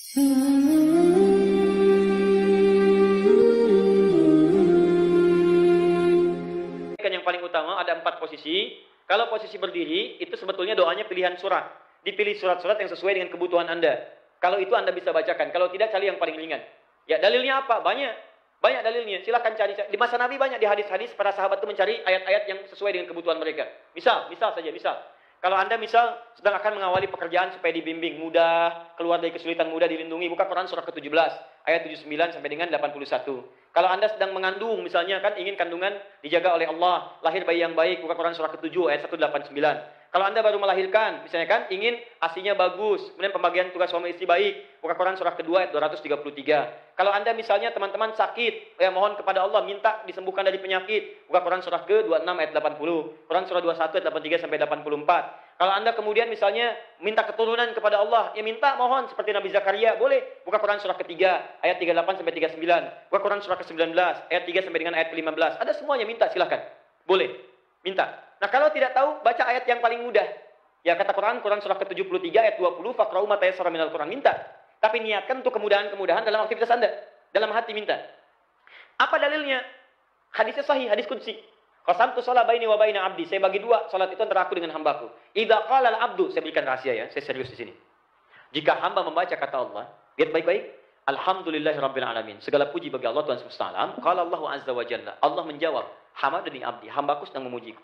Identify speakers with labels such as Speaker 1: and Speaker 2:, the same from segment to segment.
Speaker 1: Yang paling utama ada 4 posisi. Kalau posisi berdiri, itu sebetulnya doanya pilihan surat. Dipilih surat-surat yang sesuai dengan kebutuhan Anda. Kalau itu Anda bisa bacakan. Kalau tidak, cari yang paling ringan. Ya, dalilnya apa? Banyak. Banyak dalilnya. Silahkan cari. Di masa Nabi banyak di hadis-hadis, para sahabat itu mencari ayat-ayat yang sesuai dengan kebutuhan mereka. Misal saja. Kalau Anda misal sedang akan mengawali pekerjaan supaya dibimbing, mudah, keluar dari kesulitan, mudah dilindungi, buka Quran surah ke-17, ayat 79 sampai dengan 81. Kalau Anda sedang mengandung, misalnya kan ingin kandungan dijaga oleh Allah, lahir bayi yang baik, buka Quran surah ke-7 ayat 189. Kalau Anda baru melahirkan, misalnya kan ingin ASI-nya bagus, kemudian pembagian tugas suami istri baik, buka Quran surah ke-2 ayat 233. Kalau Anda misalnya teman-teman sakit, ya mohon kepada Allah minta disembuhkan dari penyakit, buka Quran surah ke-26 ayat 80, Quran surah 21 ayat 83 sampai 84. Kalau Anda kemudian misalnya minta keturunan kepada Allah, ya minta mohon seperti Nabi Zakaria, boleh. Buka Quran surah ke-3 ayat 38 sampai 39. Buka Quran surah ke-19 ayat 3 sampai dengan ayat ke-15. Ada semuanya, minta silahkan. Boleh. Minta. Nah, kalau tidak tahu, baca ayat yang paling mudah. Ya kata Quran surah ke-73 ayat 20, faqra'u ma tayassara minal Quran, minta. Tapi niatkan untuk kemudahan-kemudahan dalam aktivitas Anda. Dalam hati minta. Apa dalilnya? Hadisnya sahih, hadis qudsi. Qasamtu shalah baini wa baina abdi. Saya bagi dua salat itu antara aku dengan hambaku. Idza qala al-abdu, saya berikan rahasia ya, saya serius di sini. Jika hamba membaca kata Allah, lihat baik-baik, alhamdulillahirabbil alamin. Segala puji bagi Allah Tuhan semesta alam. Qala Allahu azza wa jalla. Allah menjawab, hamadani abdi, hambaku sedang memujiku.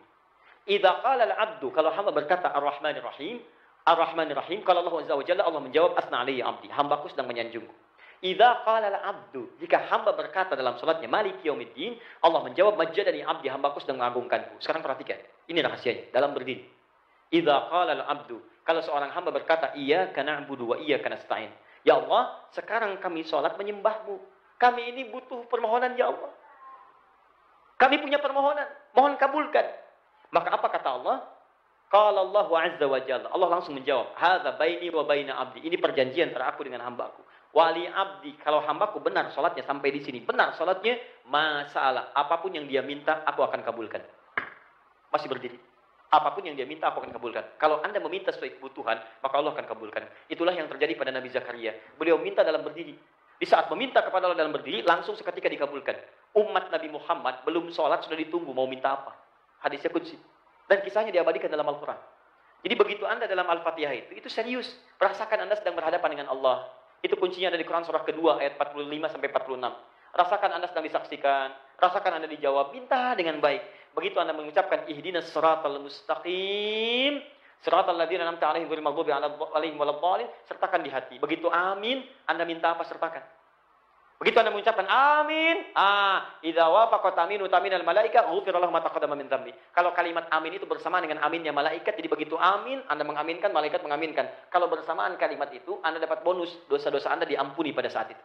Speaker 1: Idza qala al-abdu, kalau hamba berkata ar-rahmanir rahim, ar-rahmanir rahim, qala Allahu azza wa jalla, Allah menjawab asna alayya abdi, hambaku sedang menyanjungku. Idza qala al-abdu, jika hamba berkata dalam salatnya maliki yaumiddin, Allah menjawab majjadani abdi, hambaku sedang mengagungkanku. Sekarang perhatikan, ini rahasianya dalam berdiri. Idza qala al-abdu, kalau seorang hamba berkata iyyaka na'budu wa iyyaka nasta'in, ya Allah, sekarang kami salat menyembahmu. Kami ini butuh permohonan ya Allah. Kami punya permohonan, mohon kabulkan. Maka apa kata Allah? Qala Allahu azza wa jalla, Allah langsung menjawab, hadza baini wa baina abdi, ini perjanjian antara aku dengan hambaku. Wali abdi, kalau hambaku benar salatnya sampai di sini, benar salatnya, masalah apapun yang dia minta, aku akan kabulkan. Masih berdiri. Apapun yang dia minta, aku akan kabulkan. Kalau Anda meminta sesuai kebutuhan, maka Allah akan kabulkan. Itulah yang terjadi pada Nabi Zakaria. Beliau minta dalam berdiri. Di saat meminta kepada Allah dalam berdiri, langsung seketika dikabulkan. Umat Nabi Muhammad belum sholat sudah ditunggu mau minta apa. Hadisnya qudsi. Dan kisahnya diabadikan dalam Al-Quran. Jadi begitu Anda dalam Al-Fatihah itu serius. Rasakan Anda sedang berhadapan dengan Allah. Itu kuncinya ada di Quran surah kedua ayat 45 sampai 46. Rasakan Anda sedang disaksikan, rasakan Anda dijawab, minta dengan baik. Begitu Anda mengucapkan ihdinas siratal mustaqim, siratal ladzina an'amta 'alaihim ghairil maghdubi 'alaihim waladdallin, sertakan di hati. Begitu amin, Anda minta apa sertakan. Begitu Anda mengucapkan amin, idza wafaqat aminu taminal malaika ghufira lahu ma taqaddama min dzambi. Kalau kalimat amin itu bersamaan dengan aminnya malaikat, jadi begitu amin, Anda mengaminkan, malaikat mengaminkan. Kalau bersamaan kalimat itu, Anda dapat bonus, dosa-dosa Anda diampuni pada saat itu.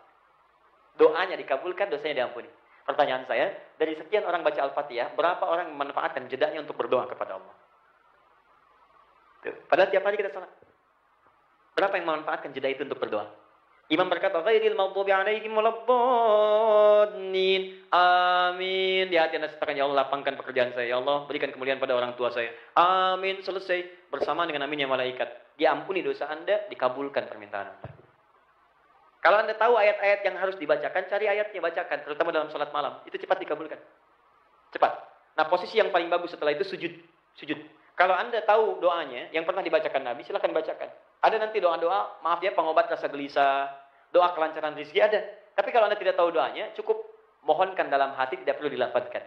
Speaker 1: Doanya dikabulkan, dosanya diampuni. Pertanyaan saya, dari sekian orang baca Al-Fatihah, berapa orang memanfaatkan jedanya untuk berdoa kepada Allah? Tuh. Padahal tiap hari kita salat. Berapa yang memanfaatkan jeda itu untuk berdoa? Imam berkata, ghairil maghdubi 'alaihim waladdallin. Amin. Di hati Anda sertakan, ya Allah lapangkan pekerjaan saya. Ya Allah berikan kemuliaan pada orang tua saya. Amin. Selesai. Bersamaan dengan aminnya malaikat. Diampuni dosa Anda, dikabulkan permintaan Anda. Kalau Anda tahu ayat-ayat yang harus dibacakan, cari ayatnya, bacakan. Terutama dalam salat malam. Itu cepat dikabulkan. Cepat. Nah, posisi yang paling bagus setelah itu sujud. Sujud. Kalau Anda tahu doanya, yang pernah dibacakan Nabi, silakan bacakan. Ada nanti doa-doa, maaf ya, pengobat rasa gelisah, doa kelancaran rezeki ada. Tapi kalau Anda tidak tahu doanya, cukup mohonkan dalam hati, tidak perlu dilafadzkan.